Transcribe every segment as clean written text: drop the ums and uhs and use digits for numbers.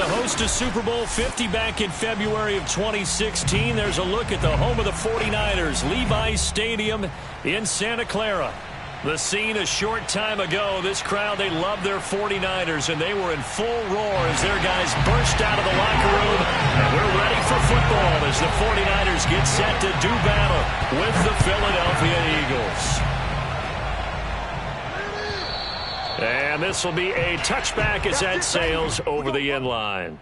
to host a Super Bowl 50 back in February of 2016. There's a look at the home of the 49ers, Levi's Stadium in Santa Clara. The scene a short time ago. This crowd, they love their 49ers, and they were in full roar as their guys burst out of the locker room. And we're ready for football as the 49ers get set to do battle with the Philadelphia Eagles. And this will be a touchback as that sails over the end line.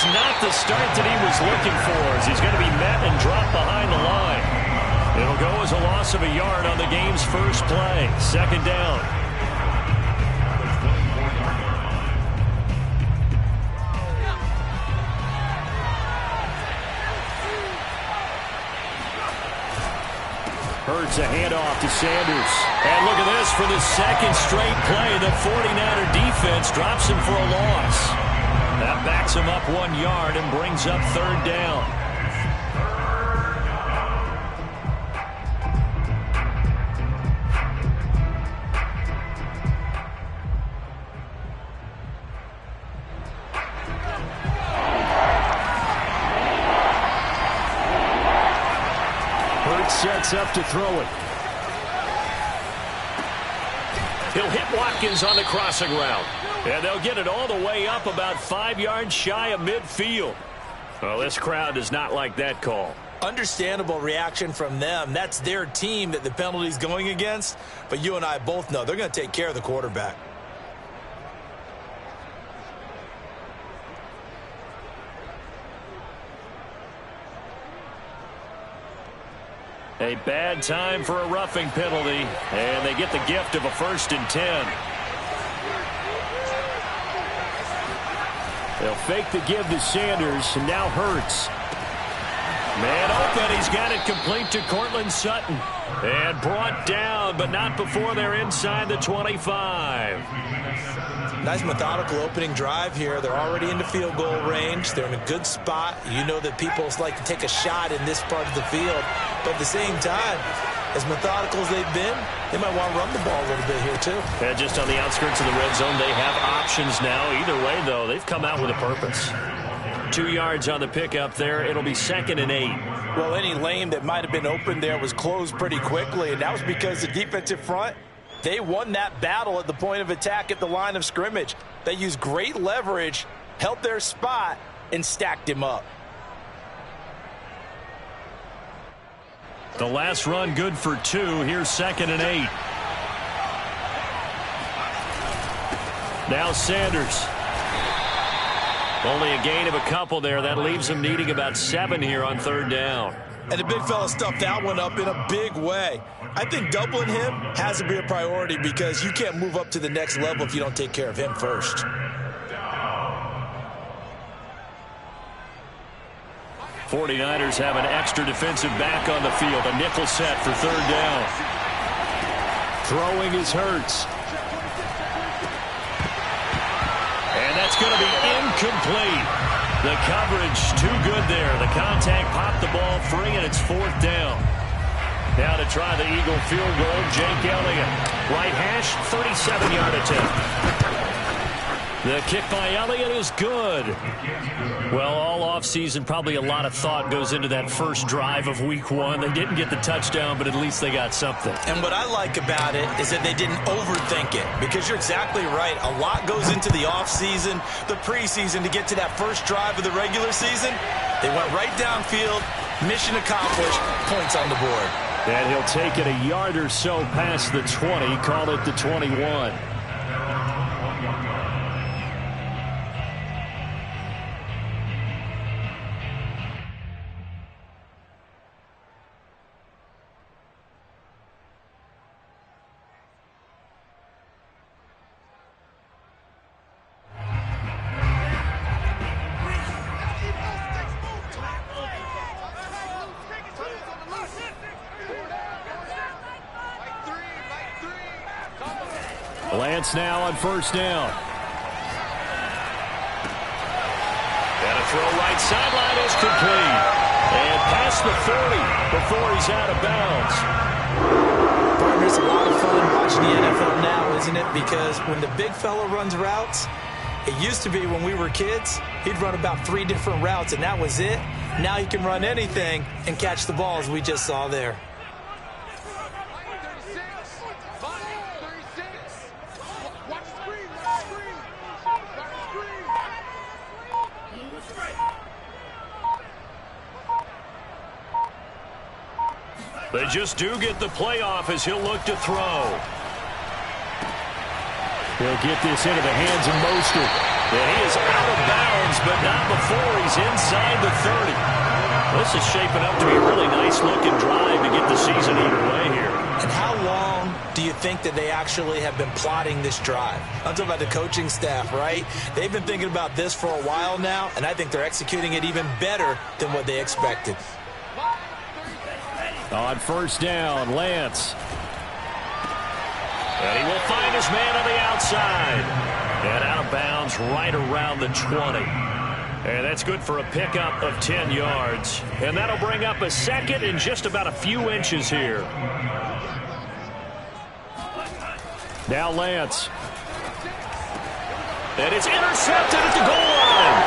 Not the start that he was looking for, as he's going to be met and dropped behind the line. It'll go as a loss of a yard on the game's first play. Second down. Hurts a handoff to Sanders. And look at this for the second straight play. The 49er defense drops him for a loss. That backs him up 1 yard and brings up third down. Hurts sets up to throw it. He'll hit Watkins on the crossing route. And they'll get it all the way up about 5 yards shy of midfield. Well, this crowd does not like that call. Understandable reaction from them. That's their team that the penalty's going against. But you and I both know they're going to take care of the quarterback. A bad time for a roughing penalty. And they get the gift of a 1st and 10. They'll fake the give to Sanders, and now Hurts. Man open, he's got it complete to Cortland Sutton. And brought down, but not before they're inside the 25. Nice methodical opening drive here. They're already into field goal range. They're in a good spot. You know that people like to take a shot in this part of the field. But at the same time, as methodical as they've been, they might want to run the ball a little bit here too. And just on the outskirts of the red zone, they have options now. Either way, though, they've come out with a purpose. 2 yards on the pickup there. It'll be 2nd and 8. Well, any lane that might have been open there was closed pretty quickly, and that was because the defensive front, they won that battle at the point of attack at the line of scrimmage. They used great leverage, held their spot, and stacked him up. The last run good for 2. Here's 2nd and 8. Now Sanders. Only a gain of a couple there. That leaves him needing about 7 here on 3rd down. And the big fella stuffed that one up in a big way. I think doubling him has to be a priority because you can't move up to the next level if you don't take care of him first. '49ers have an extra defensive back on the field. A nickel set for 3rd down. Throwing is Hurts. And that's going to be incomplete. The coverage too good there. The contact popped the ball free, and it's 4th down. Now to try the Eagle field goal, Jake Elliott. Right hash, 37-yard attempt. The kick by Elliott is good. Well, all offseason, probably a lot of thought goes into that first drive of week 1. They didn't get the touchdown, but at least they got something. And what I like about it is that they didn't overthink it, because you're exactly right. A lot goes into the offseason, the preseason, to get to that first drive of the regular season. They went right downfield, mission accomplished, points on the board. And he'll take it a yard or so past the 20, call it the 21. Lance now on first down. And a throw right sideline is complete. And past the 40 before he's out of bounds. Partner, it's a lot of fun watching the NFL now, isn't it? Because when the big fella runs routes, it used to be when we were kids, he'd run about 3 different routes, and that was it. Now he can run anything and catch the ball, as we just saw there. They just do get the playoff as he'll look to throw. He'll get this into the hands of Mostert. And he is out of bounds, but not before he's inside the 30. This is shaping up to be a really nice-looking drive to get the season underway here. And how long do you think that they actually have been plotting this drive? I'm talking about the coaching staff, right? They've been thinking about this for a while now, and I think they're executing it even better than what they expected. On first down, Lance. And he will find his man on the outside. And out of bounds right around the 20. And that's good for a pickup of 10 yards. And that'll bring up a second in just about a few inches here. Now Lance. And it's intercepted at the goal line.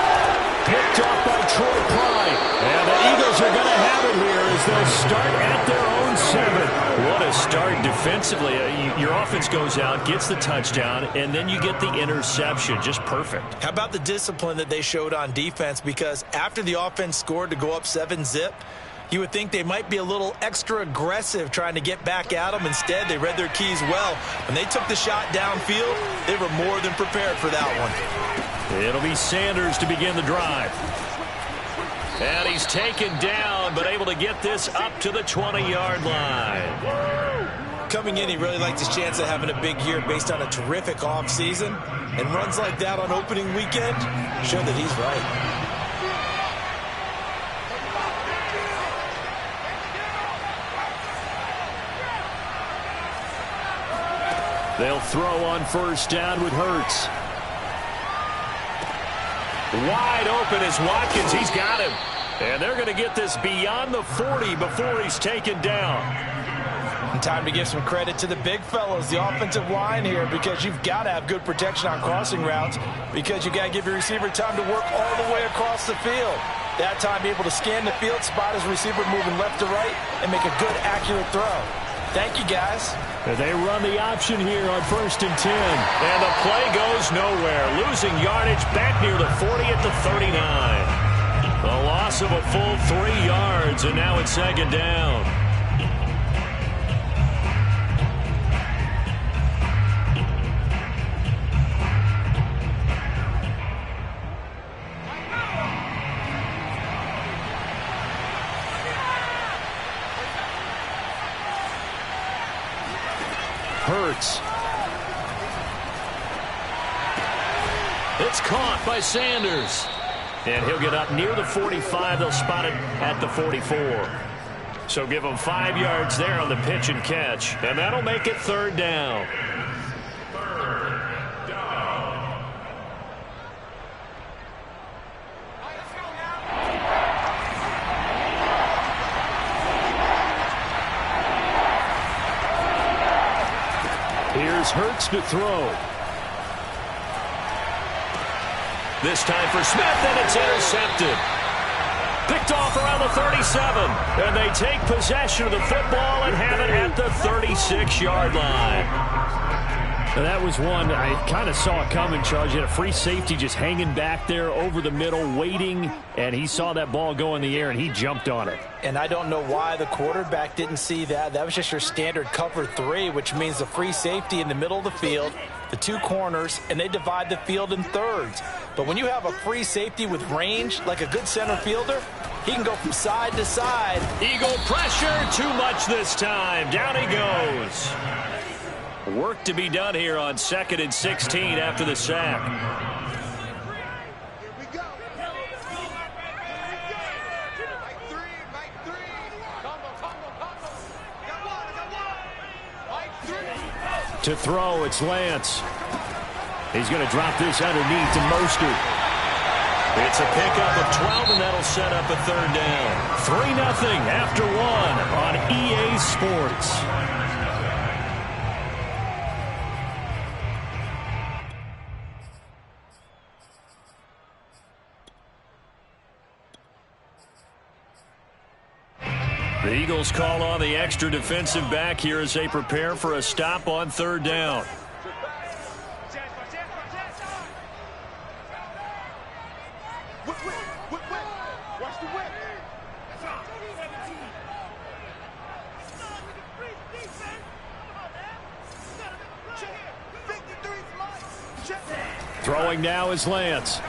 Picked off by Troy Pride. And the Eagles are going to have it here as they'll start at their own 7. What a start defensively. Your offense goes out, gets the touchdown, and then you get the interception. Just perfect. How about the discipline that they showed on defense? Because after the offense scored to go up 7-zip, you would think they might be a little extra aggressive trying to get back at them. Instead, they read their keys well. When they took the shot downfield, they were more than prepared for that one. It'll be Sanders to begin the drive. And he's taken down, but able to get this up to the 20-yard line. Coming in, he really liked his chance of having a big year based on a terrific offseason. And runs like that on opening weekend show that he's right. They'll throw on first down with Hurts. Wide open is Watkins. He's got him. And they're going to get this beyond the 40 before he's taken down. And time to give some credit to the big fellows, the offensive line here, because you've got to have good protection on crossing routes, because you got to give your receiver time to work all the way across the field. That time, be able to scan the field, spot his receiver moving left to right, and make a good, accurate throw. Thank you, guys. They run the option here on 1st and 10. And the play goes nowhere. Losing yardage back near the 40 at the 39. A loss of a full 3 yards, and now it's 2nd down. Hurts. It's caught by Sanders. And he'll get up near the 45. They'll spot it at the 44. So give him 5 yards there on the pitch and catch. And that'll make it 3rd down. Here's Hurts to throw. This time for Smith, and it's intercepted. Picked off around the 37. And they take possession of the football and have it at the 36-yard line. And that was one I kind of saw it coming, Charles. You had a free safety just hanging back there over the middle, waiting, and he saw that ball go in the air, and he jumped on it. And I don't know why the quarterback didn't see that. That was just your standard cover 3, which means the free safety in the middle of the field, the 2 corners, and they divide the field in thirds. But when you have a free safety with range, like a good center fielder, he can go from side to side. Eagle pressure, too much this time. Down he goes. Work to be done here on 2nd and 16 after the sack. To throw, it's Lance. He's going to drop this underneath to Mostert. It's a pickup of 12, and that'll set up a third down. 3-0 after 1 on EA Sports. The Eagles call on the extra defensive back here as they prepare for a stop on third down. Throwing now is Lance.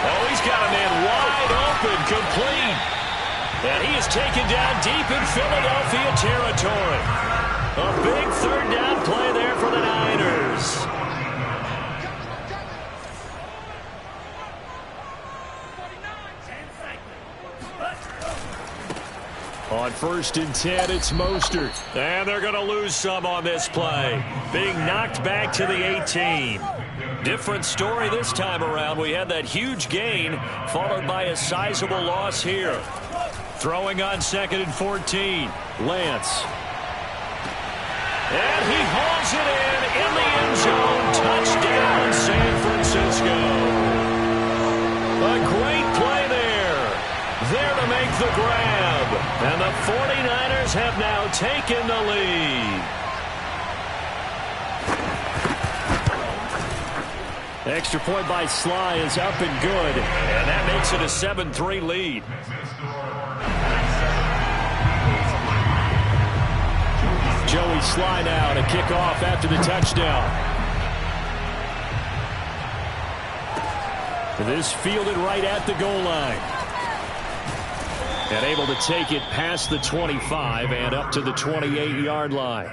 Oh, he's got a man wide open, complete. And he is taken down deep in Philadelphia territory. A big third down play there for the Niners. On 1st and 10, it's Mostert. And they're going to lose some on this play. Being knocked back to the 18. Different story this time around. We had that huge gain, followed by a sizable loss here. Throwing on 2nd and 14. Lance. And he hauls it in the end zone. Touchdown, San Francisco. A great play there. There to make the grab. And the 49ers have now taken the lead. Extra point by Sly is up and good. And that makes it a 7-3 lead. Joey Sly now to kick off after the touchdown. This fielded right at the goal line. And able to take it past the 25 and up to the 28-yard line.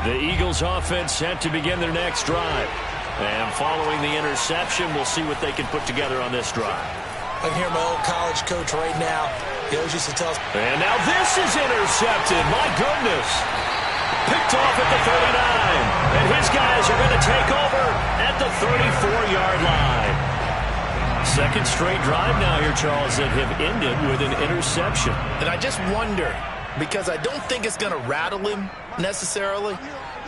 The Eagles offense set to begin their next drive. And following the interception, we'll see what they can put together on this drive. I can hear my old college coach right now. He always used to tell us. And now this is intercepted. My goodness. Picked off at the 39. And his guys are going to take over at the 34-yard line. Second straight drive now here, Charles, that have ended with an interception. And I just wonder, because I don't think it's going to rattle him necessarily.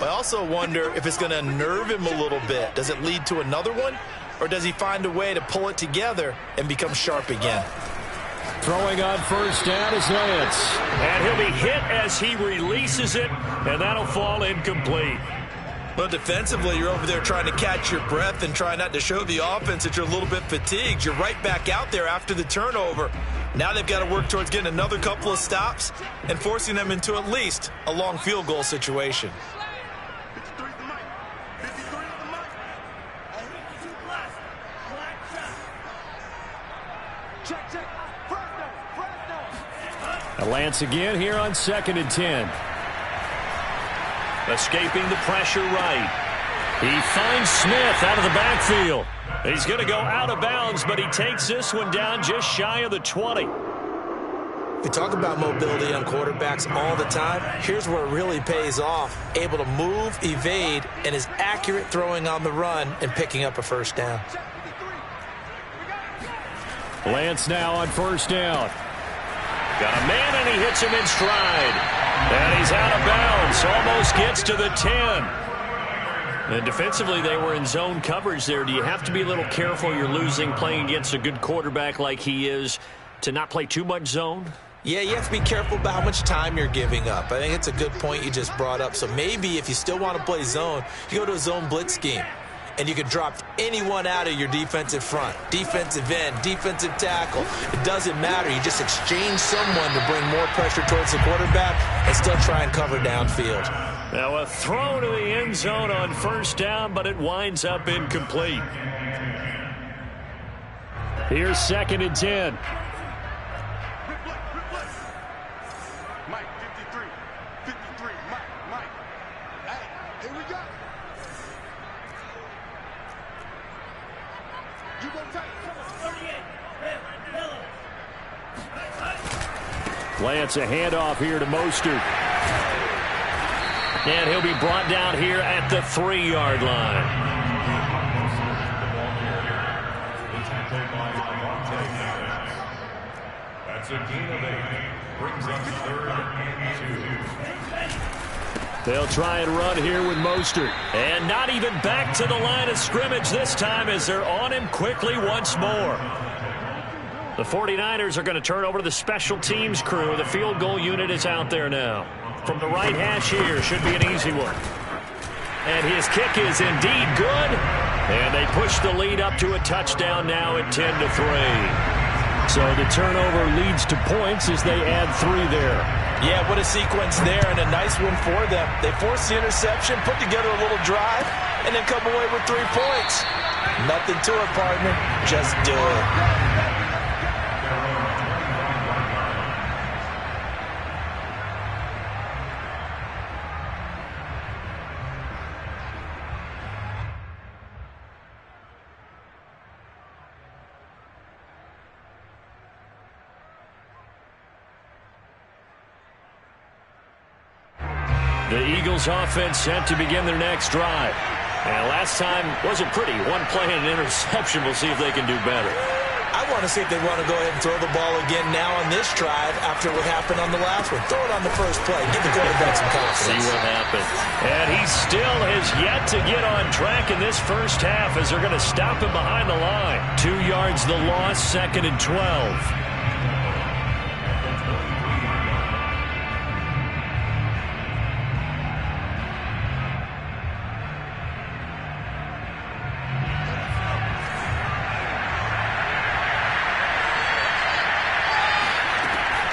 I also wonder if it's going to unnerve him a little bit. Does it lead to another one? Or does he find a way to pull it together and become sharp again? Throwing on first down is Lance. And he'll be hit as he releases it, and that'll fall incomplete. Well, defensively, you're over there trying to catch your breath and try not to show the offense that you're a little bit fatigued. You're right back out there after the turnover. Now they've got to work towards getting another couple of stops and forcing them into at least a long field goal situation. Lance again here on 2nd and 10. Escaping the pressure right. He finds Smith out of the backfield. He's going to go out of bounds, but he takes this one down just shy of the 20. We talk about mobility on quarterbacks all the time. Here's where it really pays off. Able to move, evade, and is accurate throwing on the run and picking up a first down. Lance now on first down. Got a man, and he hits him in stride. And he's out of bounds. Almost gets to the 10. And defensively, they were in zone coverage there. Do you have to be a little careful? You're losing playing against a good quarterback like he is to not play too much zone? Yeah, you have to be careful about how much time you're giving up. I think it's a good point you just brought up. So maybe if you still want to play zone, you go to a zone blitz scheme. And you can drop anyone out of your defensive front, defensive end, defensive tackle. It doesn't matter. You just exchange someone to bring more pressure towards the quarterback and still try and cover downfield. Now a throw to the end zone on first down, but it winds up incomplete. Here's 2nd and 10. Lance, a handoff here to Mostert. And he'll be brought down here at the 3-yard line. That's a gain of 8. Brings up 3rd and 2. They'll try and run here with Mostert. And not even back to the line of scrimmage this time as they're on him quickly once more. The 49ers are going to turn over to the special teams crew. The field goal unit is out there now. From the right hash here, should be an easy one. And his kick is indeed good. And they push the lead up to a touchdown now at 10-3. So the turnover leads to points as they add 3 there. Yeah, what a sequence there, and a nice one for them. They force the interception, put together a little drive, and then come away with 3 points. Nothing to it, partner. Just do it. The Eagles offense set to begin their next drive. And last time wasn't pretty. 1 play and an interception. We'll see if they can do better. I want to see if they want to go ahead and throw the ball again now on this drive after what happened on the last one. Throw it on the first play. Give the quarterback some confidence. See what happens. And he still has yet to get on track in this first half as they're going to stop him behind the line. 2 yards the loss, 2nd and 12.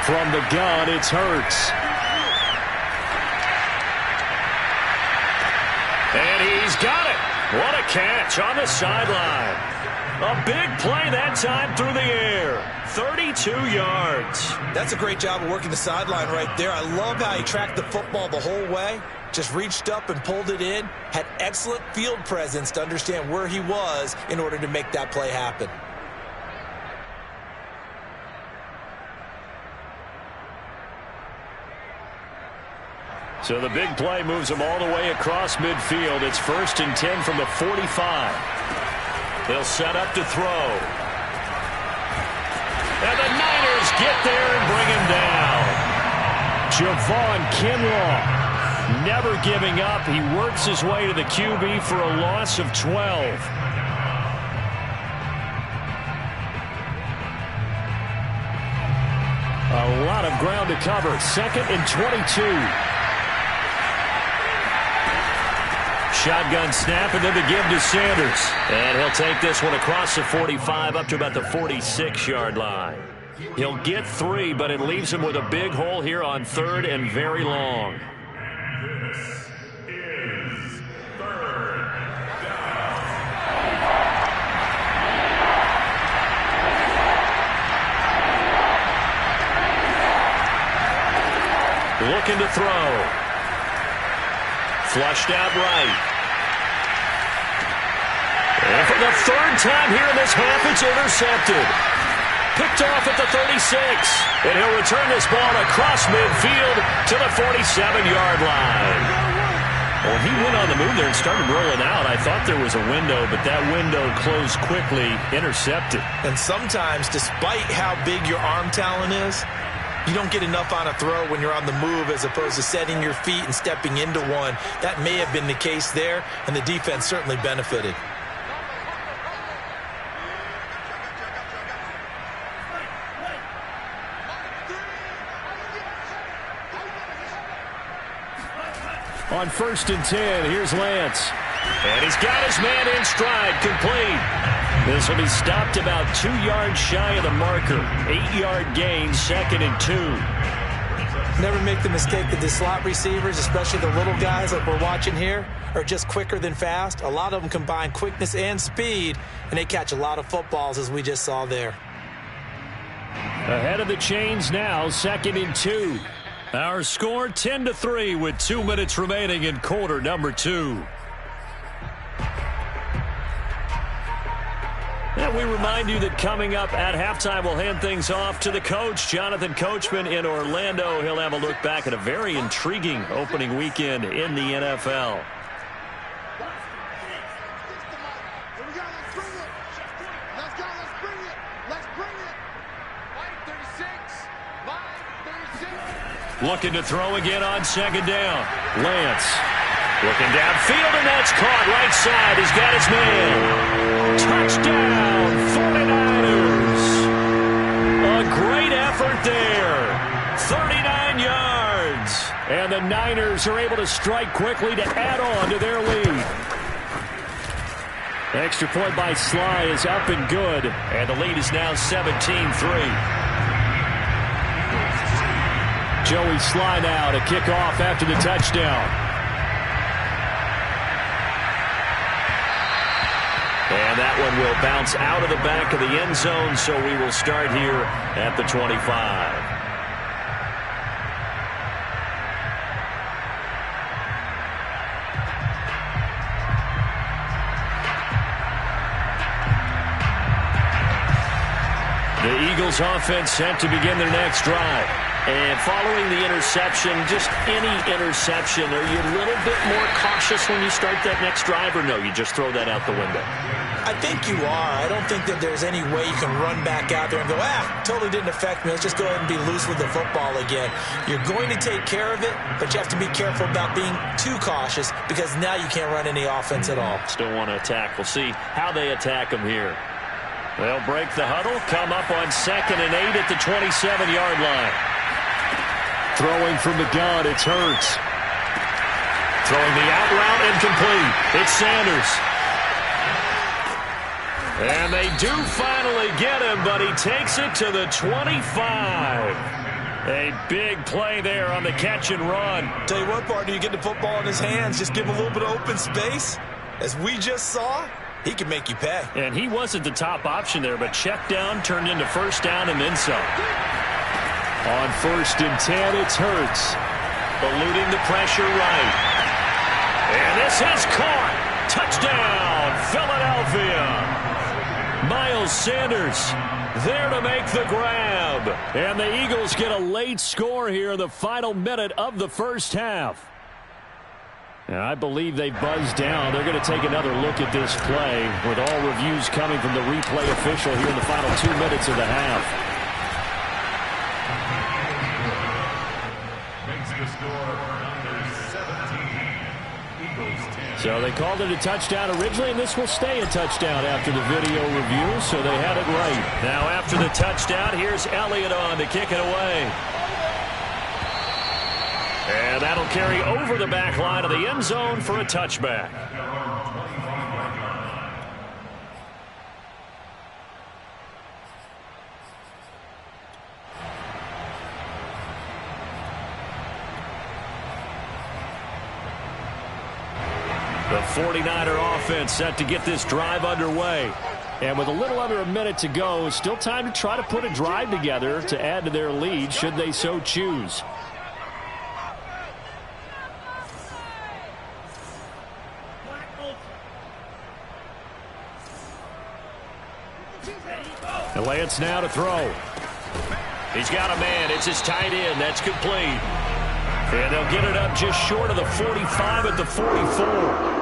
From the gun, it's Hurts. And he's got it. What a catch on the sideline. A big play that time through the air. 32 yards. That's a great job of working the sideline right there. I love how he tracked the football the whole way. Just reached up and pulled it in. Had excellent field presence to understand where he was in order to make that play happen. So the big play moves him all the way across midfield. It's 1st and 10 from the 45. They'll set up to throw. And the Niners get there and bring him down. Javon Kinlaw never giving up. He works his way to the QB for a loss of 12. A lot of ground to cover. 2nd and 22. Shotgun snap, and then the give to Sanders. And he'll take this one across the 45 up to about the 46-yard line. He'll get 3, but it leaves him with a big hole here on 3rd and very long. This is 3rd down. Looking to throw. Flushed out right. And for the 3rd time here in this half, it's intercepted. Picked off at the 36. And he'll return this ball across midfield to the 47-yard line. When he went on the move there and started rolling out, I thought there was a window, but that window closed quickly, intercepted. And sometimes, despite how big your arm talent is, you don't get enough on a throw when you're on the move as opposed to setting your feet and stepping into one. That may have been the case there, and the defense certainly benefited. On 1st and 10, here's Lance. And he's got his man in stride, complete. This will be stopped about 2 yards shy of the marker. 8-yard gain, 2nd and 2. Never make the mistake that the slot receivers, especially the little guys like we're watching here, are just quicker than fast. A lot of them combine quickness and speed, and they catch a lot of footballs, as we just saw there. Ahead of the chains now, 2nd and 2. Our score 10-3 with 2 minutes remaining in quarter number 2. And we remind you that coming up at halftime, we'll hand things off to the coach, Jonathan Coachman in Orlando. He'll have a look back at a very intriguing opening weekend in the NFL. Looking to throw again on second down. Lance looking downfield, and that's caught. Right side, he's got his man. Touchdown, 49ers. A great effort there. 39 yards. And the Niners are able to strike quickly to add on to their lead. Extra point by Sly is up and good. And the lead is now 17-3. Joey Sly now to kick off after the touchdown. And that one will bounce out of the back of the end zone, so we will start here at the 25. The Eagles offense set to begin their next drive. And following the interception, just any interception, are you a little bit more cautious when you start that next drive, or no, you just throw that out the window? I think you are. I don't think that there's any way you can run back out there and go, totally didn't affect me. Let's just go ahead and be loose with the football again. You're going to take care of it, but you have to be careful about being too cautious because now you can't run any offense at all. Still want to attack. We'll see how they attack them here. They'll break the huddle, come up on 2nd and 8 at the 27-yard line. Throwing from the gun, it's Hurts. Throwing the out route, incomplete. It's Sanders. And they do finally get him, but he takes it to the 25. A big play there on the catch and run. Tell you what, partner, you get the football in his hands, just give him a little bit of open space. As we just saw, he can make you pay. And he wasn't the top option there, but check down turned into first down and then some. On 1st and 10, it's Hurts. Eluding the pressure right. And this is caught. Touchdown, Philadelphia. Miles Sanders there to make the grab. And the Eagles get a late score here in the final minute of the first half. And I believe they buzzed down. They're going to take another look at this play with all reviews coming from the replay official here in the final 2 minutes of the half. So they called it a touchdown originally, and this will stay a touchdown after the video review, so they had it right. Now after the touchdown, here's Elliott on to kick it away. And that'll carry over the back line of the end zone for a touchback. The 49er offense set to get this drive underway. And with a little under a minute to go, still time to try to put a drive together to add to their lead should they so choose. And Lance now to throw. He's got a man. It's his tight end. That's complete. And they'll get it up just short of the 45 at the 44.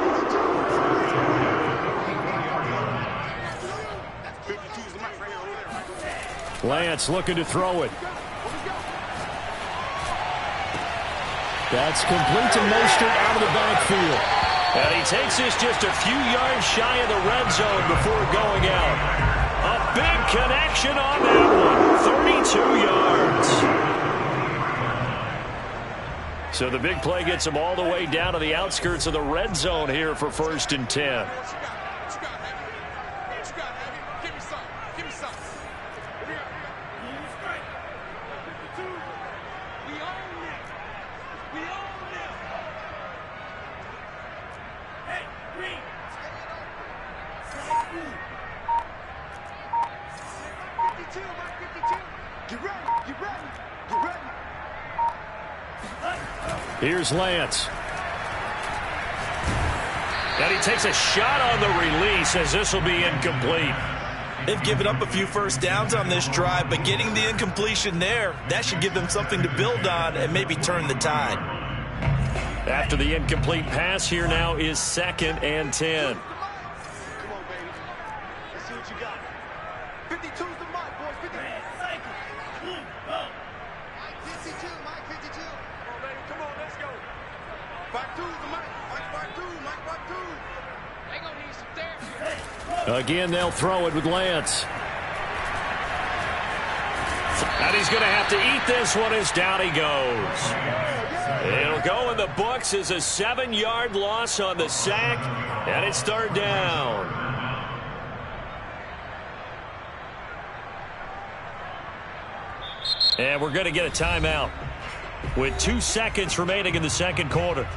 Lance looking to throw it. That's complete to Mostert out of the backfield. And he takes this just a few yards shy of the red zone before going out. A big connection on that one. 32 yards. So the big play gets him all the way down to the outskirts of the red zone here for 1st and 10. Here's Lance. And he takes a shot on the release as this will be incomplete. They've given up a few first downs on this drive, but getting the incompletion there, that should give them something to build on and maybe turn the tide. After the incomplete pass, here now is 2nd and 10. Come on, baby. Let's see what you got. 52's the mark, boys. 52. Mike 52. Come on, baby. Come on, let's go. 52's the Mike. Mike 52. Mike 52. They gonna need some therapy. Again, they'll throw it with Lance. And he's going to have to eat this one as down he goes. It'll go in the books as a 7-yard loss on the sack, and it's 3rd down. And we're going to get a timeout with 2 seconds remaining in the 2nd quarter.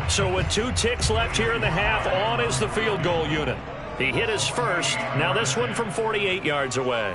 So with 2 ticks left here in the half, on is the field goal unit. He hit his first. Now this one from 48 yards away.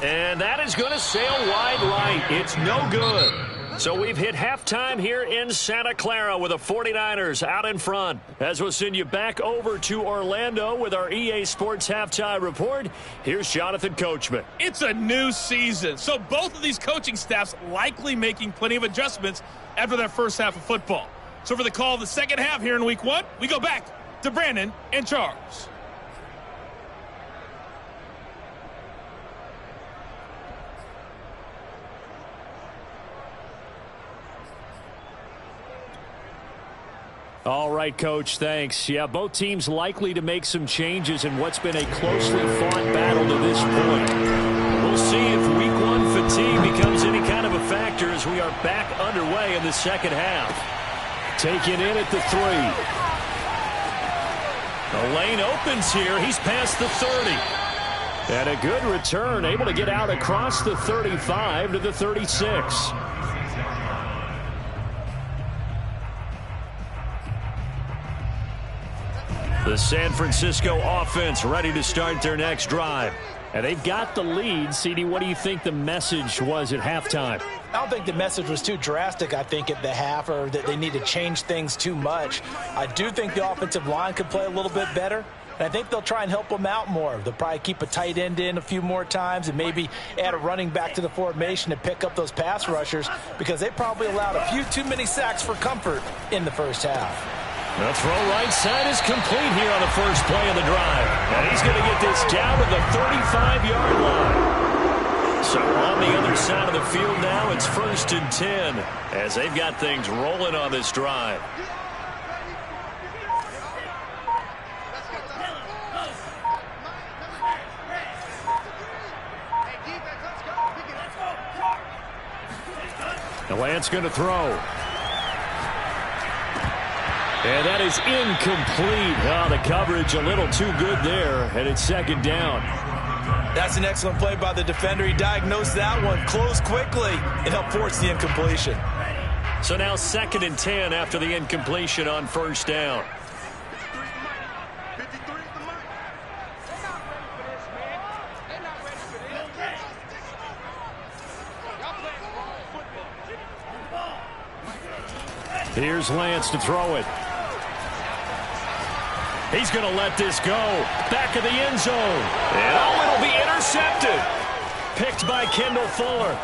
And that is going to sail wide right. It's no good. So we've hit halftime here in Santa Clara with the 49ers out in front. As we'll send you back over to Orlando with our EA Sports Halftime Report, here's Jonathan Coachman. It's a new season, so both of these coaching staffs likely making plenty of adjustments after their first half of football. So for the call of the second half here in week 1, we go back to Brandon and Charles. All right, Coach, thanks. Yeah, both teams likely to make some changes in what's been a closely fought battle to this point. We'll see if week 1 fatigue becomes any kind of a factor as we are back underway in the second half. Taken in at the 3. The lane opens here. He's past the 30. And a good return, able to get out across the 35 to the 36. The San Francisco offense ready to start their next drive. And they've got the lead. CD, what do you think the message was at halftime? I don't think the message was too drastic, I think, at the half, or that they need to change things too much. I do think the offensive line could play a little bit better. And I think they'll try and help them out more. They'll probably keep a tight end in a few more times and maybe add a running back to the formation to pick up those pass rushers, because they probably allowed a few too many sacks for comfort in the first half. The throw right side is complete here on the first play of the drive. And he's going to get this down to the 35-yard line. So on the other side of the field now, it's 1st and 10 as they've got things rolling on this drive. The Lance going to throw. And that is incomplete. Oh, the coverage a little too good there, and it's 2nd down. That's an excellent play by the defender. He diagnosed that one, closed quickly, and helped force the incompletion. So now 2nd and 10 after the incompletion on 1st down. Here's Lance to throw it. He's going to let this go. Back of the end zone. And it'll be intercepted. Picked by Kendall Fuller.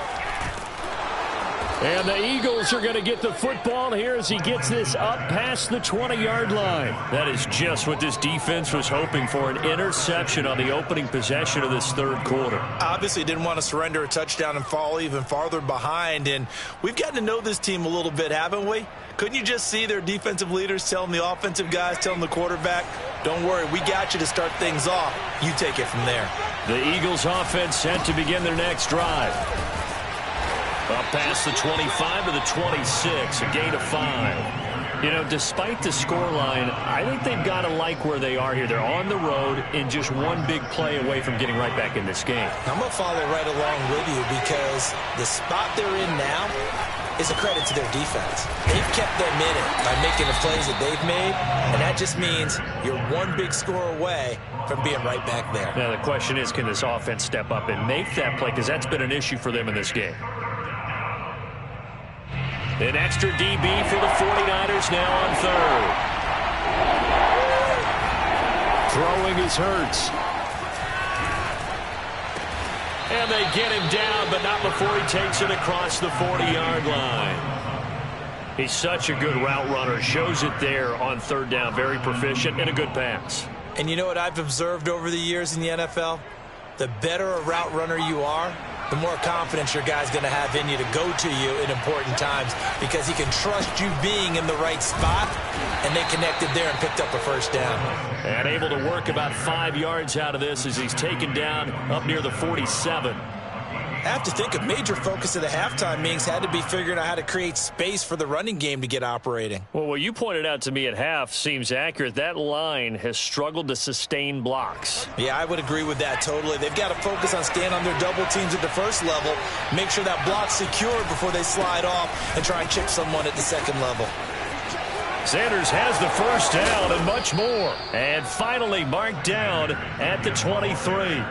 And the Eagles are going to get the football here as he gets this up past the 20-yard line. That is just what this defense was hoping for, an interception on the opening possession of this 3rd quarter. Obviously didn't want to surrender a touchdown and fall even farther behind. And we've gotten to know this team a little bit, haven't we? Couldn't you just see their defensive leaders telling the offensive guys, telling the quarterback, don't worry, we got you to start things off. You take it from there. The Eagles offense set to begin their next drive. Up past the 25 to the 26, a gain of 5. You know, despite the scoreline, I think they've got to like where they are here. They're on the road and just one big play away from getting right back in this game. I'm going to follow right along with you, because the spot they're in now is a credit to their defense. They've kept them in it by making the plays that they've made, and that just means you're one big score away from being right back there. Now, the question is, can this offense step up and make that play? Because that's been an issue for them in this game. An extra DB for the 49ers now on third. Throwing is Hurts. And they get him down, but not before he takes it across the 40-yard line. He's such a good route runner. Shows it there on third down. Very proficient and a good pass. And you know what I've observed over the years in the NFL? The better a route runner you are, the more confidence your guy's going to have in you to go to you in important times because he can trust you being in the right spot, and they connected there and picked up a first down. And able to work about 5 yards out of this as he's taken down up near the 47. I have to think a major focus of the halftime meetings had to be figuring out how to create space for the running game to get operating. Well, what you pointed out to me at half seems accurate. That line has struggled to sustain blocks. Yeah, I would agree with that totally. They've got to focus on staying on their double teams at the first level, make sure that block's secured before they slide off and try and chip someone at the second level. Sanders has the first down and much more. And finally marked down at the 23.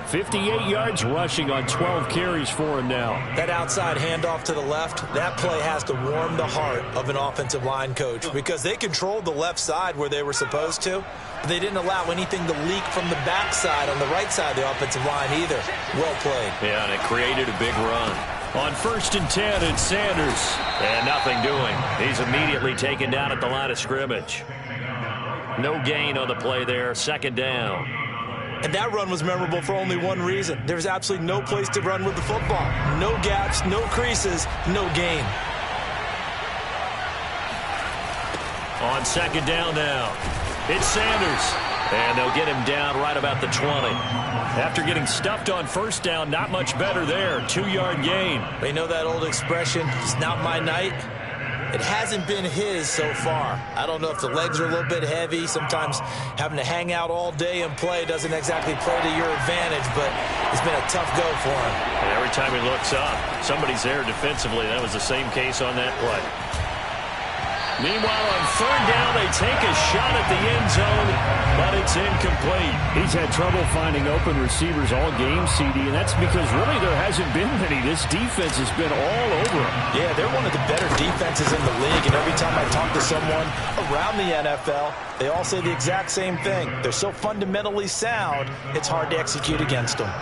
58 yards rushing on 12 carries for him now. That outside handoff to the left, that play has to warm the heart of an offensive line coach because they controlled the left side where they were supposed to, but they didn't allow anything to leak from the backside on the right side of the offensive line either. Well played. Yeah, and it created a big run. On 1st and 10, it's Sanders. And nothing doing. He's immediately taken down at the line of scrimmage. No gain on the play there. Second down. And that run was memorable for only one reason. There's absolutely no place to run with the football. No gaps, no creases, no gain. On second down now, it's Sanders. And they'll get him down right about the 20. After getting stuffed on first down, not much better there. 2-yard gain. They know that old expression, it's not my night. It hasn't been his so far. I don't know if the legs are a little bit heavy. Sometimes having to hang out all day and play doesn't exactly play to your advantage, but it's been a tough go for him. And every time he looks up, somebody's there defensively. That was the same case on that play. Meanwhile, on third down, they take a shot at the end zone, but it's incomplete. He's had trouble finding open receivers all game, CD, and that's because really there hasn't been many. This defense has been all over him. Yeah, they're one of the better defenses in the league, and every time I talk to someone around the NFL, they all say the exact same thing. They're so fundamentally sound, it's hard to execute against them.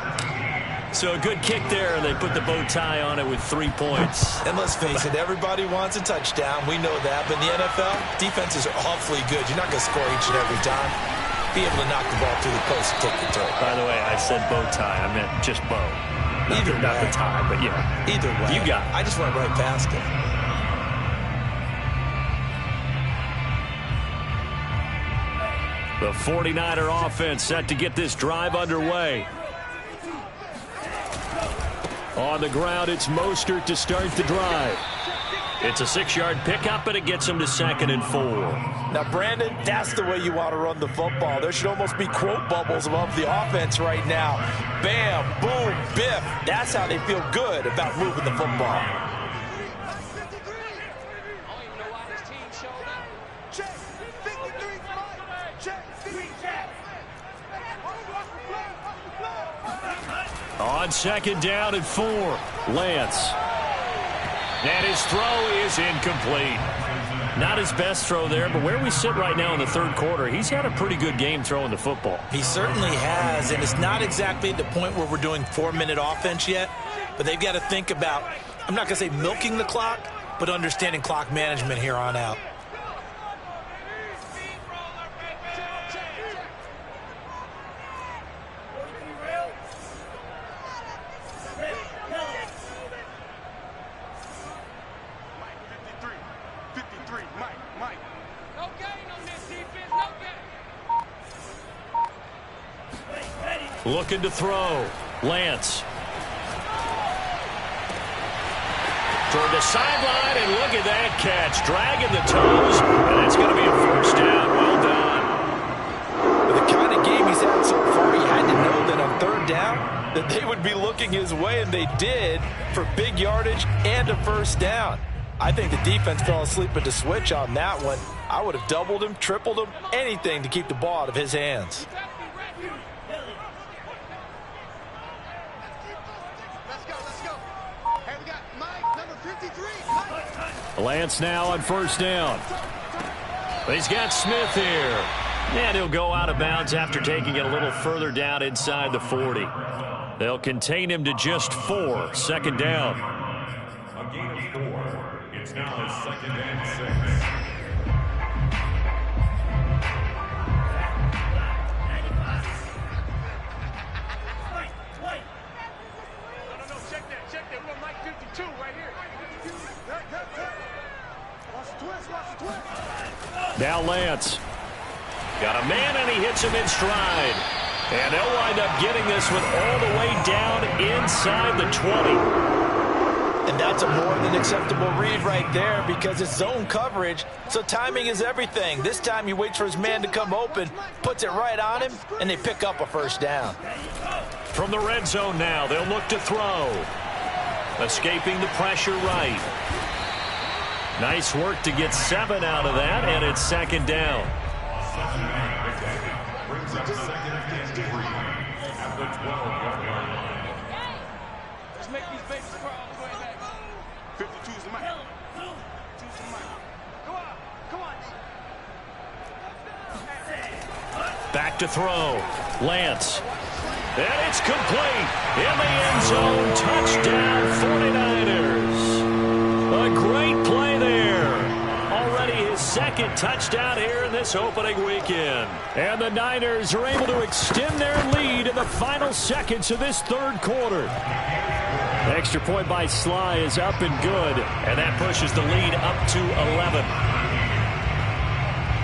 So a good kick there, and they put the bow tie on it with 3 points. And let's face it, everybody wants a touchdown. We know that. But in the NFL, defenses are awfully good. You're not going to score each and every time. Be able to knock the ball through the post and take the throw. By the way, I said bow tie. I meant just bow. Not the tie, but yeah. Either way. You got it. I just went right past it. The 49er offense set to get this drive underway. On the ground, it's Mostert to start the drive. It's a 6-yard pickup, and it gets him to 2nd and 4. Now, Brandon, that's the way you want to run the football. There should almost be quote bubbles above the offense right now. Bam, boom, biff. That's how they feel good about moving the football. On 2nd down and 4, Lance. And his throw is incomplete. Not his best throw there, but where we sit right now in the third quarter, he's had a pretty good game throwing the football. He certainly has, and it's not exactly at the point where we're doing 4-minute offense yet, but they've got to think about, I'm not going to say milking the clock, but understanding clock management here on out. Looking to throw. Lance. Toward the sideline, and look at that catch. Dragging the toes, and it's going to be a first down. Well done. With the kind of game he's had so far, he had to know that on third down, that they would be looking his way, and they did, for big yardage and a first down. I think the defense fell asleep at the switch on that one. I would have doubled him, tripled him, anything to keep the ball out of his hands. Lance now on first down. He's got Smith here. And he'll go out of bounds after taking it a little further down inside the 40. They'll contain him to just 4. Second down. A gain of 4. It's now 2nd and 6. Check that. We're Mike 52 right here. Watch the twist. Now Lance. Got a man, and he hits him in stride. And they'll wind up getting this one all the way down inside the 20. And that's a more than acceptable read right there because it's zone coverage, so timing is everything. This time he waits for his man to come open, puts it right on him, and they pick up a first down. From the red zone now, they'll look to throw. Escaping the pressure right. Nice work to get 7 out of that, and it's second down. Brings up 2nd and 3 at the 12-yard line. Let's make these babies crawl all the way back. 52's the mic. 52's the mic. Come on. Back to throw. Lance. And it's complete. In the end zone. Touchdown 49ers. A great play there. Already his second touchdown here in this opening weekend. And the Niners are able to extend their lead in the final seconds of this third quarter. The extra point by Sly is up and good. And that pushes the lead up to 11.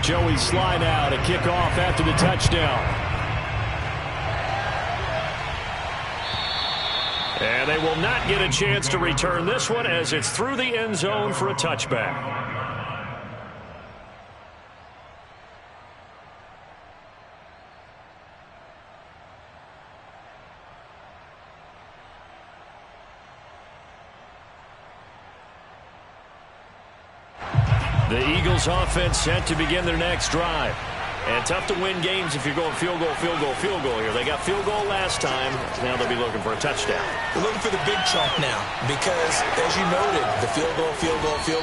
Joey Sly now to kick off after the touchdown. And they will not get a chance to return this one as it's through the end zone for a touchback. The Eagles offense set to begin their next drive. And tough to win games if you're going field goal here. They got field goal last time. Now they'll be looking for a touchdown. They're looking for the big chunk now because, as you noted, the field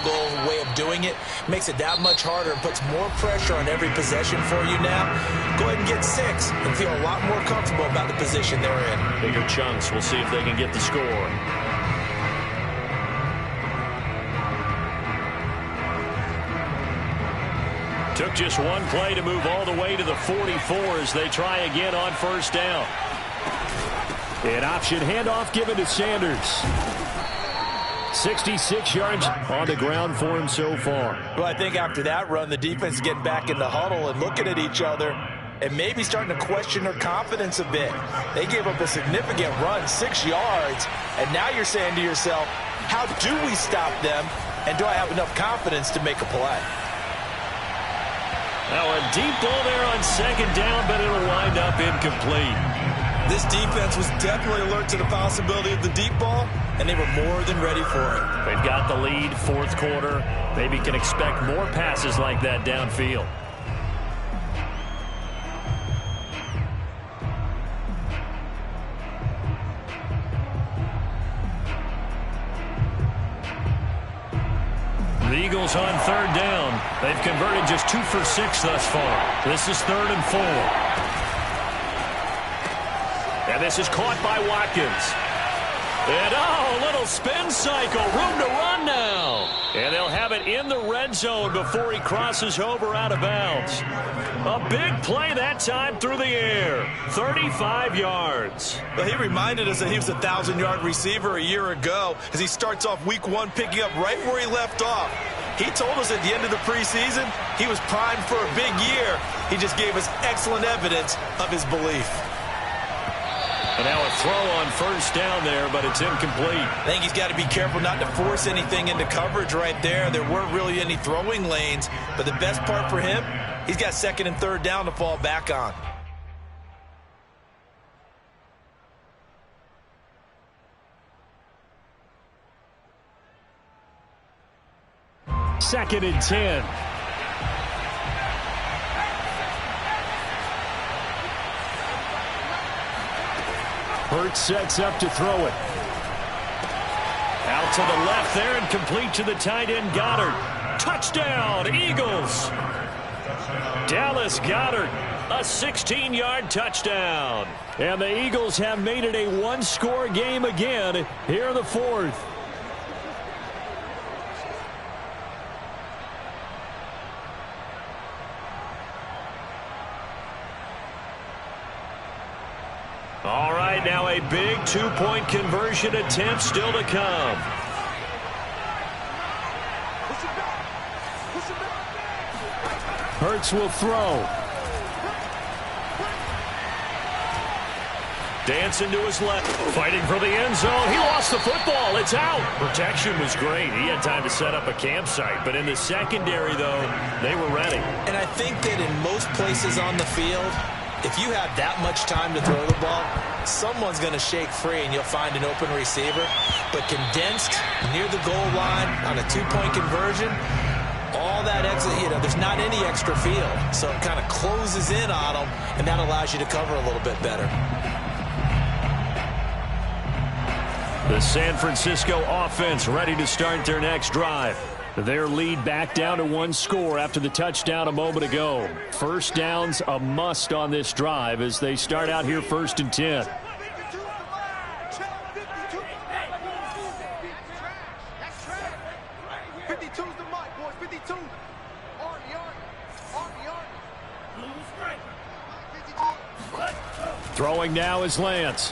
goal way of doing it makes it that much harder and puts more pressure on every possession for you now. Go ahead and get 6 and feel a lot more comfortable about the position they're in. Bigger chunks. We'll see if they can get the score. Took just one play to move all the way to the 44 as they try again on first down. An option handoff given to Sanders. 66 yards on the ground for him so far. Well, I think after that run, the defense is getting back in the huddle and looking at each other and maybe starting to question their confidence a bit. They gave up a significant run, 6 yards, and now you're saying to yourself, how do we stop them, and do I have enough confidence to make a play? Now a deep ball there on second down, but it'll wind up incomplete. This defense was definitely alert to the possibility of the deep ball, and they were more than ready for it. They've got the lead, fourth quarter. Maybe can expect more passes like that downfield. The Eagles on third down. They've converted just 2 for 6 thus far. This is 3rd and 4. And this is caught by Watkins. And a little spin cycle. Room to run now. And they'll have it in the red zone before he crosses over out of bounds. A big play that time through the air. 35 yards. Well, he reminded us that he was a 1,000-yard receiver a year ago as he starts off week 1 picking up right where he left off. He told us at the end of the preseason he was primed for a big year. He just gave us excellent evidence of his belief. And now a throw on first down there, but it's incomplete. I think he's got to be careful not to force anything into coverage right there. There weren't really any throwing lanes, but the best part for him, he's got 2nd and 3rd down to fall back on. Second and 10. Hurts sets up to throw it. Out to the left there and complete to the tight end, Goddard. Touchdown, Eagles. Dallas Goddard, a 16-yard touchdown. And the Eagles have made it a one-score game again here in the fourth. All right, now a big two-point conversion attempt still to come. Hurts will throw. Dancing to his left. Fighting for the end zone. He lost the football. It's out. Protection was great. He had time to set up a campsite. But in the secondary, though, they were ready. And I think that in most places on the field, if you have that much time to throw the ball, someone's going to shake free and you'll find an open receiver. But condensed near the goal line on a two-point conversion, all that extra, there's not any extra field. So it kind of closes in on them, and that allows you to cover a little bit better. The San Francisco offense ready to start their next drive. Their lead back down to one score after the touchdown a moment ago. First down's a must on this drive as they start out here 1st and 10. Throwing now is Lance.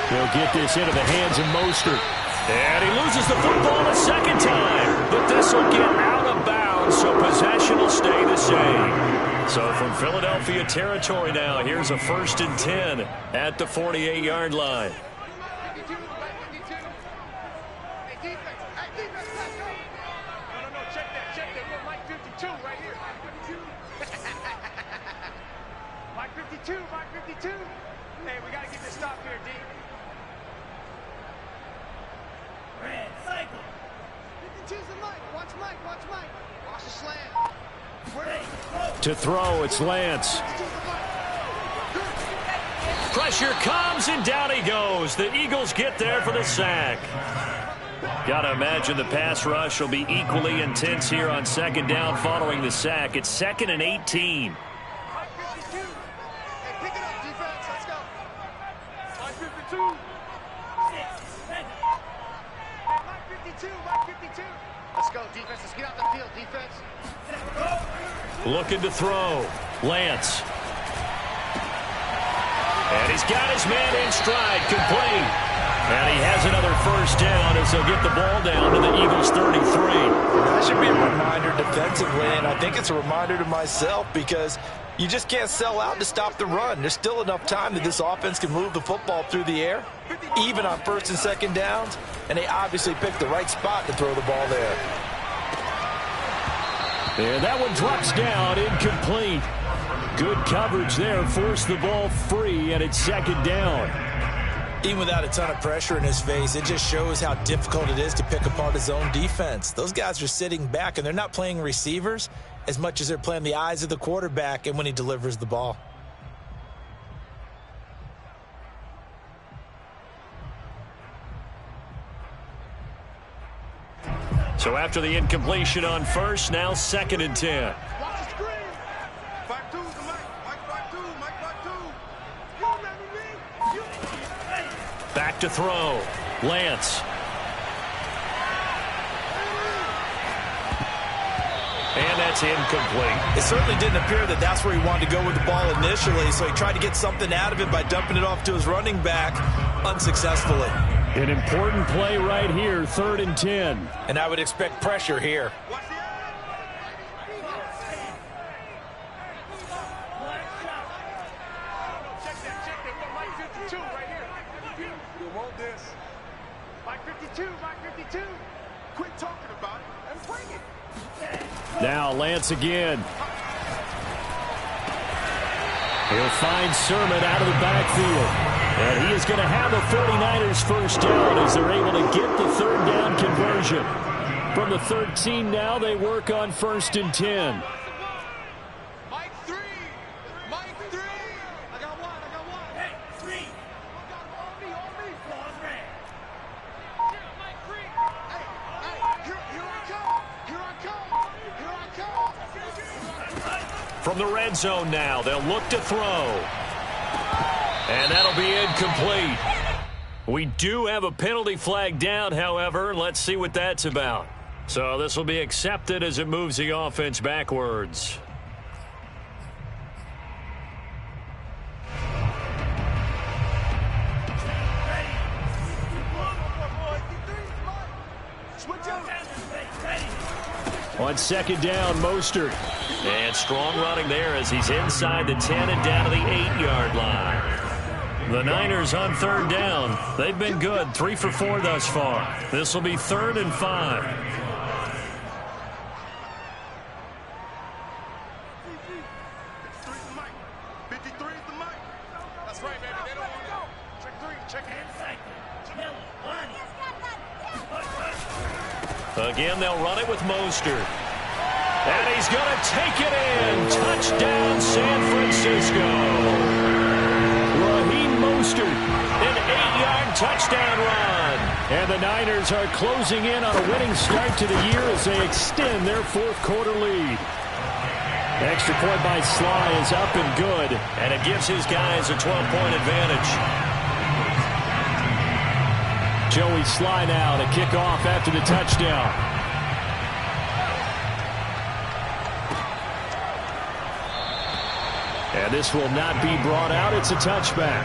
He'll get this into the hands of Mostert. And he loses the football a second time. But this will get out of bounds, so possession will stay the same. So from Philadelphia territory now, here's a 1st and 10 at the 48-yard line. Hey, we got to get this stop here, D. Watch the slant. To throw, it's Lance. Pressure comes, and down he goes. The Eagles get there for the sack. Got to imagine the pass rush will be equally intense here on 2nd down following the sack. It's 2nd and 18. Let's go, defense. Let's get out the field, defense. Looking to throw. Lance. And he's got his man in stride, complete. And he has another 1st down as they'll get the ball down to the Eagles' 33. That should be a reminder defensively, and I think it's a reminder to myself because you just can't sell out to stop the run. There's still enough time that this offense can move the football through the air, even on 1st and 2nd downs, and they obviously picked the right spot to throw the ball there. And that one drops down, incomplete. Good coverage there, forced the ball free, and it's 2nd down. Even without a ton of pressure in his face, it just shows how difficult it is to pick apart his own defense. Those guys are sitting back, and they're not playing receivers as much as they're playing the eyes of the quarterback and when he delivers the ball. So after the incompletion on 1st, now 2nd and 10. Watch the screen. 5-2 to Mike. Mike 5-2. Mike 5-2. You remember me? You. Back to throw. Lance. And that's incomplete. It certainly didn't appear that that's where he wanted to go with the ball initially, so he tried to get something out of it by dumping it off to his running back unsuccessfully. An important play right here, 3rd and 10. And I would expect pressure here. Watch the eye. Check that. We got Mike 52 right here. You want this. Mike 52. Mike 52. Quit talking about it and bring it. Now Lance again. He'll find Sermon out of the backfield. And he is going to have a 49ers 1st down as they're able to get the 3rd down conversion. From the 13 now, they work on 1st and 10. Mike 3. Mike 3. I got one. Hey, 3. On me. From the red zone now, they'll look to throw. And that'll be incomplete. We do have a penalty flag down, however. Let's see what that's about. So this will be accepted as it moves the offense backwards. On second down, Mostert. And strong running there as he's inside the 10 and down to the 8-yard line. The Niners on third down. They've been good, 3 for 4 thus far. This will be 3rd and 5. Again, they'll run it with Mostert. And he's going to take it in. Touchdown, San Francisco. Raheem Mostert, an 8-yard touchdown run. And the Niners are closing in on a winning start to the year as they extend their 4th quarter lead. Extra point by Sly is up and good. And it gives his guys a 12-point advantage. Joey Sly now to kick off after the touchdown. And this will not be brought out. It's a touchback.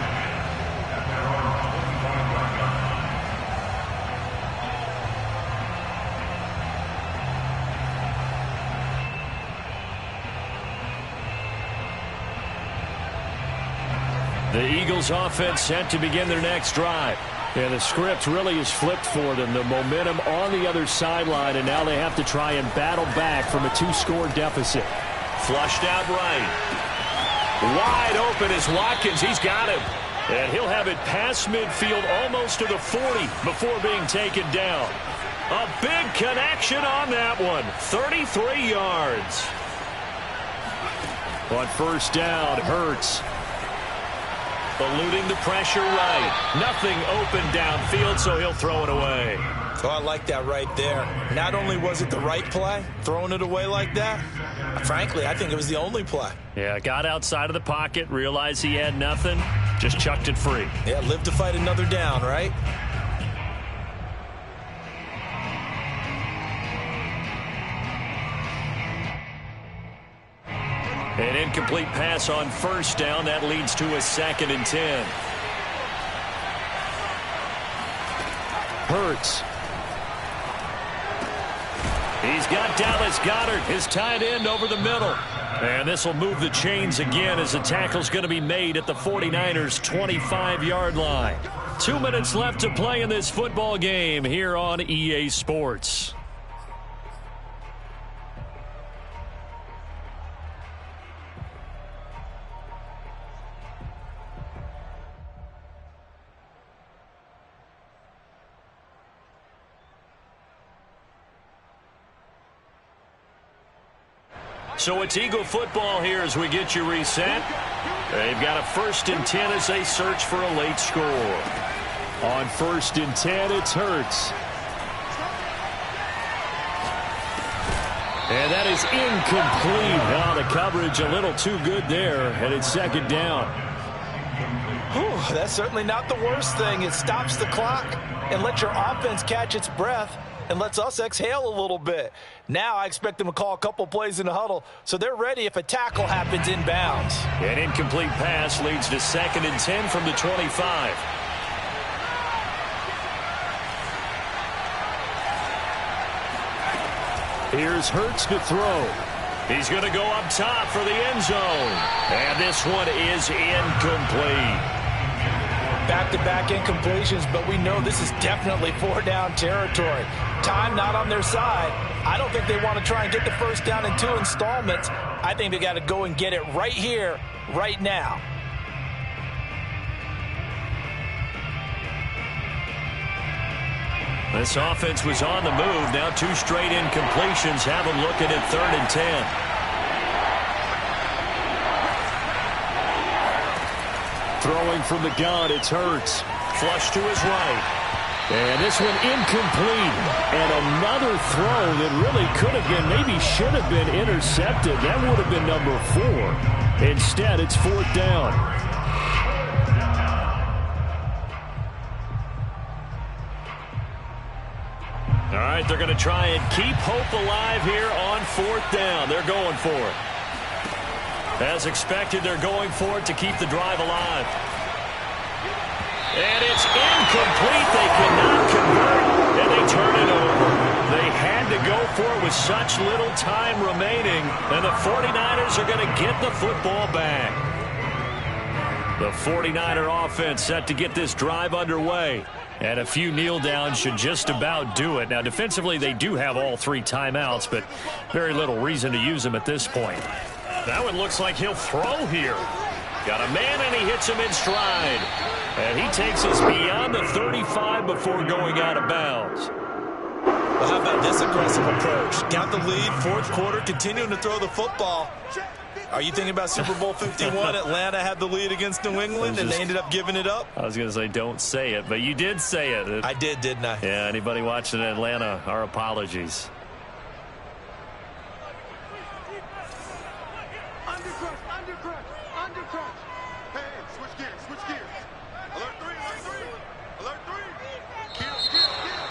The Eagles offense set to begin their next drive. Yeah, the script really is flipped for them. The momentum on the other sideline, and now they have to try and battle back from a 2-score deficit. Flushed out right. Wide open is Watkins. He's got him. And he'll have it past midfield almost to the 40 before being taken down. A big connection on that one. 33 yards. On first down, Hurts. Eluding the pressure right. Nothing open downfield, so he'll throw it away. Oh, I like that right there. Not only was it the right play, throwing it away like that, frankly, I think it was the only play. Yeah, got outside of the pocket, realized he had nothing, just chucked it free. Yeah, live to fight another down, right? An incomplete pass on first down. That leads to a 2nd and 10. Hurts. He's got Dallas Goedert, his tight end, over the middle. And this will move the chains again as the tackle's going to be made at the 49ers' 25-yard line. 2 minutes left to play in this football game here on EA Sports. So it's Eagle football here as we get you reset. They've got a 1st and 10 as they search for a late score. On 1st and 10, it's Hurts. And that is incomplete. Now the coverage a little too good there, and it's 2nd down. Whew, that's certainly not the worst thing. It stops the clock and lets your offense catch its breath and lets us exhale a little bit. Now I expect them to call a couple plays in the huddle, so they're ready if a tackle happens inbounds. An incomplete pass leads to 2nd and 10 from the 25. Here's Hurts to throw. He's going to go up top for the end zone. And this one is incomplete. Back-to-back incompletions, but we know this is definitely 4-down territory. Time not on their side. I don't think they want to try and get the first down in 2 installments. I think they got to go and get it right here, right now. This offense was on the move. Now 2 straight incompletions have them looking at 3rd and 10. Throwing from the gun, it's Hurts. Flush to his right. And this one incomplete. And another throw that really could have been, maybe should have been intercepted. That would have been number 4. Instead, it's 4th down. All right, they're going to try and keep hope alive here on 4th down. They're going for it. As expected, they're going for it to keep the drive alive. And it's incomplete. They cannot convert, and they turn it over. They had to go for it with such little time remaining, and the 49ers are going to get the football back. The 49er offense set to get this drive underway. And a few kneel downs should just about do it. Now, defensively, they do have all 3 timeouts, but very little reason to use them at this point. That one looks like he'll throw here. Got a man, and he hits him in stride. And he takes us beyond the 35 before going out of bounds. Well, how about this aggressive approach? Got the lead, 4th quarter, continuing to throw the football. Are you thinking about Super Bowl 51? Atlanta had the lead against New England, and they ended up giving it up? I was going to say don't say it, but you did say it. I did, didn't I? Yeah, anybody watching Atlanta, our apologies.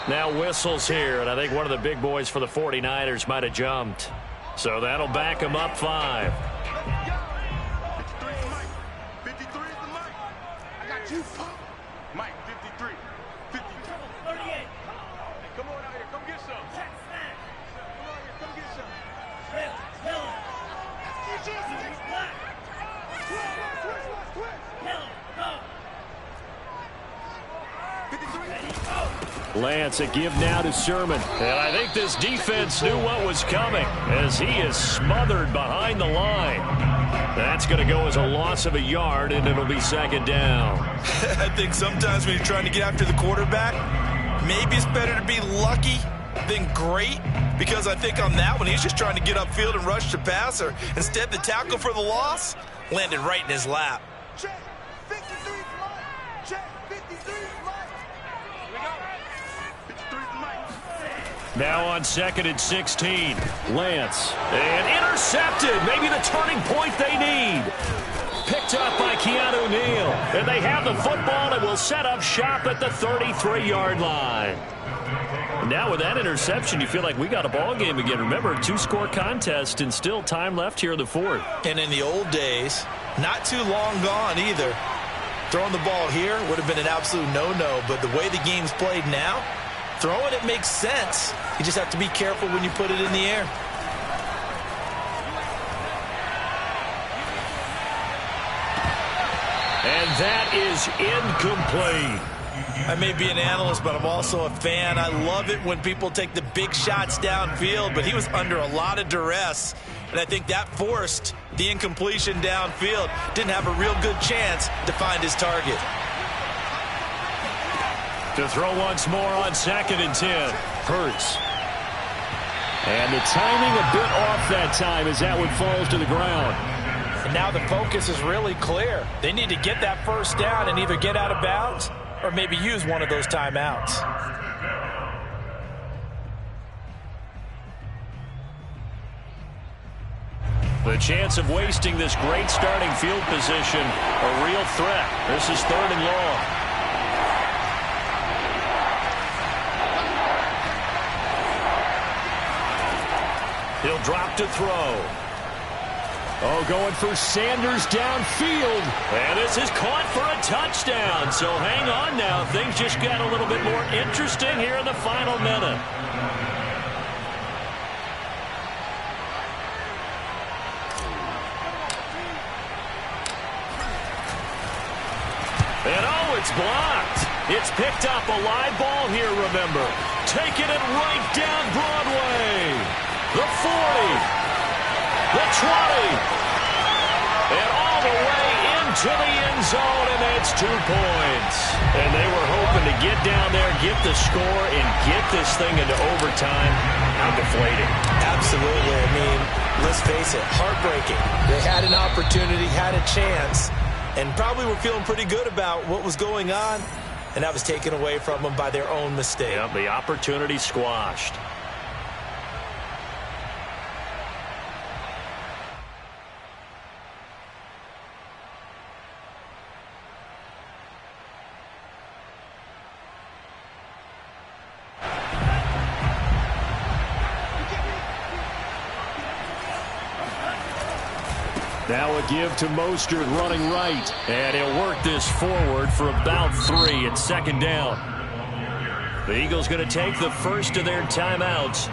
Now whistles here, and I think one of the big boys for the 49ers might have jumped. So that'll back them up 5. 53 is Mike. 53 is the Mike. I got you. Mike, 53. 52. 38. Hey, come on out here. Come get some. Come on here. Come get some. Lance, a give now to Sermon. And I think this defense knew what was coming as he is smothered behind the line. That's going to go as a loss of a yard, and it'll be 2nd down. I think sometimes when you're trying to get after the quarterback, maybe it's better to be lucky than great, because I think on that one, he's just trying to get upfield and rush the passer. Instead, the tackle for the loss landed right in his lap. Check. 53 is Mike. Check. 53 is Mike. Here we go. 53 is Mike. Now on 2nd and 16. Lance. And intercepted. Maybe the turning point they need. Picked up by Keanu Neal. And they have the football and will set up shop at the 33-yard line. Now with that interception, you feel like we got a ball game again. Remember, 2-score contest and still time left here in the 4th. And in the old days, not too long gone either, throwing the ball here would have been an absolute no-no. But the way the game's played now, throwing it makes sense. You just have to be careful when you put it in the air. And that is incomplete. I may be an analyst, but I'm also a fan. I love it when people take the big shots downfield, but he was under a lot of duress, and I think that forced the incompletion downfield. Didn't have a real good chance to find his target. To throw once more on 2nd and 10. Hurts. And the timing a bit off that time as that one falls to the ground. And now the focus is really clear. They need to get that 1st down and either get out of bounds or maybe use one of those timeouts. The chance of wasting this great starting field position, a real threat. This is 3rd and long. He'll drop to throw. Oh, going for Sanders downfield. And this is caught for a touchdown. So hang on now. Things just got a little bit more interesting here in the final minute. And oh, it's blocked. It's picked up. A live ball here, remember. Taking it right down Broadway. The 40. The 20, and all the way into the end zone, and that's 2 points. And they were hoping to get down there, get the score, and get this thing into overtime. How deflating. Absolutely. I mean, let's face it, heartbreaking. They had an opportunity, had a chance, and probably were feeling pretty good about what was going on. and that was taken away from them by their own mistake. Yep, the opportunity squashed. Now a give to Mostert running right. And he'll work this forward for about 3 at second down. The Eagles going to take the first of their timeouts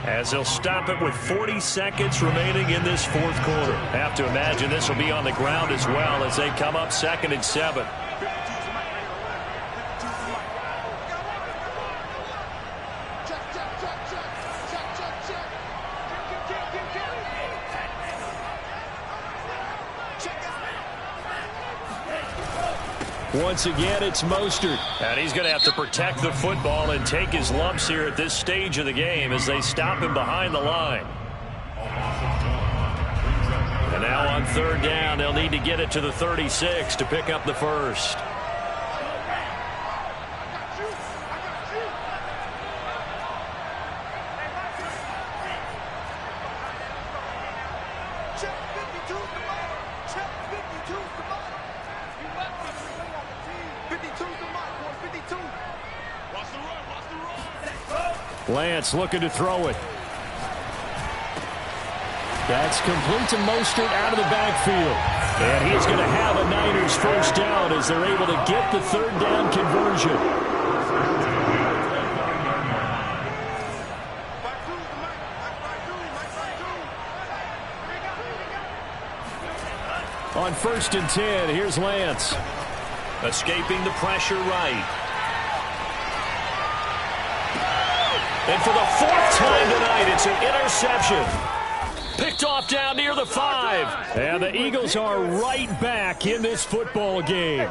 as they'll stop it with 40 seconds remaining in this fourth quarter. Have to imagine this will be on the ground as well as they come up 2nd and 7. Once again, it's Mostert. And he's going to have to protect the football and take his lumps here at this stage of the game as they stop him behind the line. And now on 3rd down, they'll need to get it to the 36 to pick up the first. Lance looking to throw it. That's complete to Mostert out of the backfield. And he's going to have a Niners first down as they're able to get the 3rd down conversion. On 1st and 10, here's Lance. Escaping the pressure right. And for the 4th time tonight, it's an interception. Picked off down near the 5. And the Eagles are right back in this football game.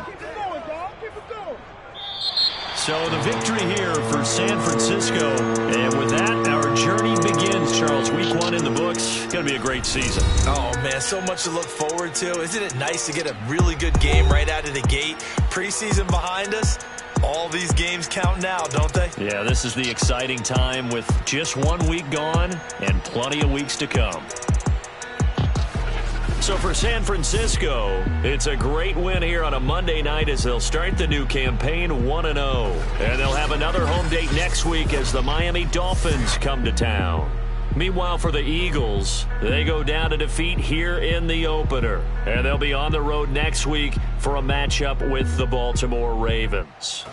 So the victory here for San Francisco. And with that, our journey begins, Charles. Week 1 in the books. Going to be a great season. Oh, man, so much to look forward to. Isn't it nice to get a really good game right out of the gate? Preseason behind us. All these games count now, don't they? Yeah, this is the exciting time with just 1 week gone and plenty of weeks to come. So for San Francisco, it's a great win here on a Monday night as they'll start the new campaign 1-0. And they'll have another home date next week as the Miami Dolphins come to town. Meanwhile, for the Eagles, they go down to defeat here in the opener. And they'll be on the road next week for a matchup with the Baltimore Ravens.